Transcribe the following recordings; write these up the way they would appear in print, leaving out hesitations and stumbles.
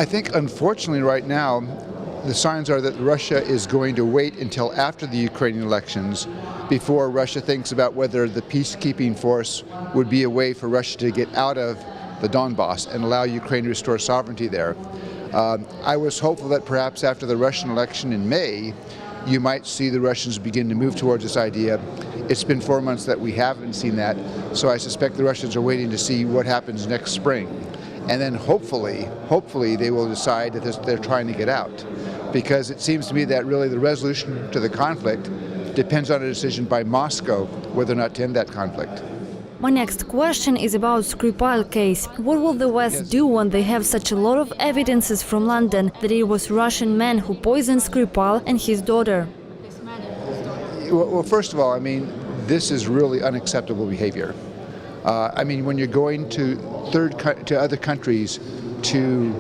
I think, unfortunately, right now, the signs are that Russia is going to wait until after the Ukrainian elections before Russia thinks about whether the peacekeeping force would be a way for Russia to get out of the Donbas and allow Ukraine to restore sovereignty there. I was hopeful that perhaps after the Russian election in May, you might see the Russians begin to move towards this idea. It's been 4 months that we haven't seen that, so I suspect the Russians are waiting to see what happens next spring. And then hopefully they will decide that they're trying to get out. Because it seems to me that really the resolution to the conflict depends on a decision by Moscow whether or not to end that conflict. My next question is about Skripal case. What will the West do when they have such a lot of evidences from London that it was Russian man who poisoned Skripal and his daughter? Well, first of all, I mean, this is really unacceptable behavior. I mean, when you're going to other countries to,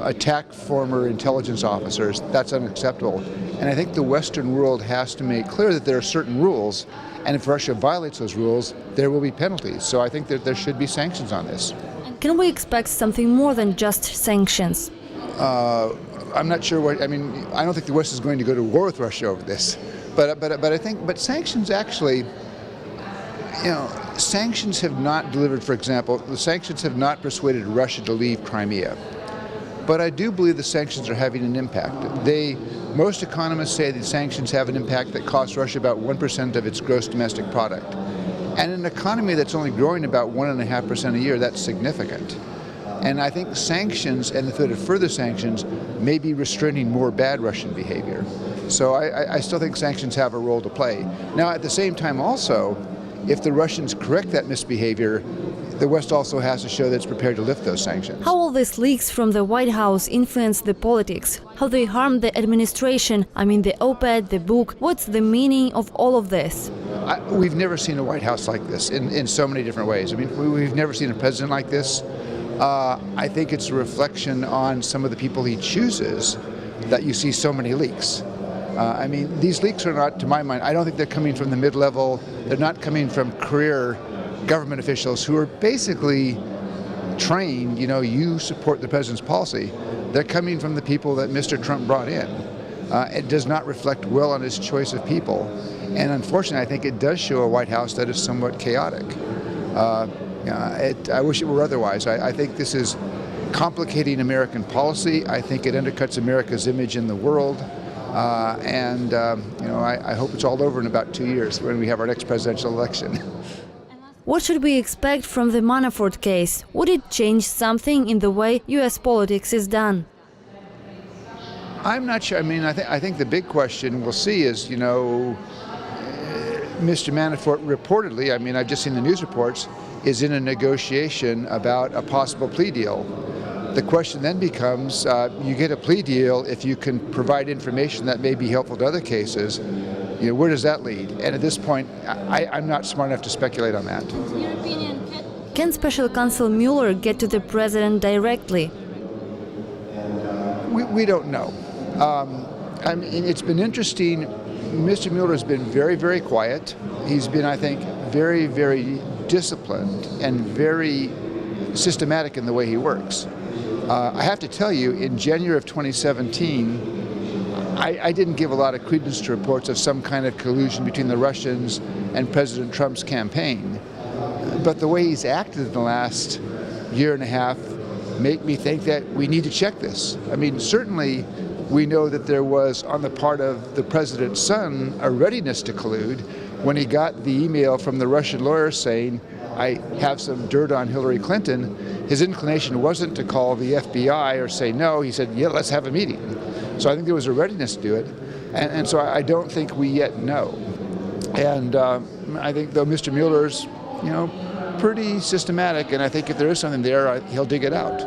attack former intelligence officers, that's unacceptable. And I think the Western world has to make clear that there are certain rules, and if Russia violates those rules, there will be penalties. So I think that there should be sanctions on this. Can we expect something more than just sanctions? I'm not sure what, I don't think the West is going to go to war with Russia over this. But sanctions actually, sanctions have not delivered, for example, the sanctions have not persuaded Russia to leave Crimea. But I do believe the sanctions are having an impact. Most economists say that sanctions have an impact that costs Russia about 1% of its gross domestic product. And in an economy that's only growing about 1.5% a year, that's significant. And I think sanctions and the threat of further sanctions may be restraining more bad Russian behavior. So I still think sanctions have a role to play. Now, at the same time also, if the Russians correct that misbehavior, the West also has to show that it's prepared to lift those sanctions. How will these leaks from the White House influence the politics? How they harm the administration? I mean, the op-ed, the book. What's the meaning of all of this? We've never seen a White House like this in so many different ways. I mean, we've never seen a president like this. I think it's a reflection on some of the people he chooses that you see so many leaks. I mean, these leaks are not, to my mind, I don't think they're coming from the mid-level. They're not coming from career government officials who are basically trained, you support the president's policy. They're coming from the people that Mr. Trump brought in. It does not reflect well on his choice of people. And unfortunately, I think it does show a White House that is somewhat chaotic. I wish it were otherwise. I think this is complicating American policy. I think it undercuts America's image in the world. I hope it's all over in about 2 years when we have our next presidential election. What should we expect from the Manafort case? Would it change something in the way U.S. politics is done? I'm not sure. I mean, I think the big question we'll see is, Mr. Manafort reportedly, I've just seen the news reports, is in a negotiation about a possible plea deal. The question then becomes, you get a plea deal if you can provide information that may be helpful to other cases. Where does that lead? And at this point, I'm not smart enough to speculate on that. Can Special Counsel Mueller get to the president directly? We don't know. It's been interesting. Mr. Mueller has been very, very quiet. He's been, I think, very, very disciplined and very systematic in the way he works. I have to tell you, in January of 2017, I didn't give a lot of credence to reports of some kind of collusion between the Russians and President Trump's campaign. But the way he's acted in the last year and a half make me think that we need to check this. Certainly we know that there was, on the part of the president's son, a readiness to collude when he got the email from the Russian lawyer saying, I have some dirt on Hillary Clinton. His inclination wasn't to call the FBI or say no. He said, yeah, let's have a meeting. So I think there was a readiness to do it. And so I don't think we yet know. And I think, though, Mr. Mueller's, pretty systematic, and I think if there is something there, he'll dig it out.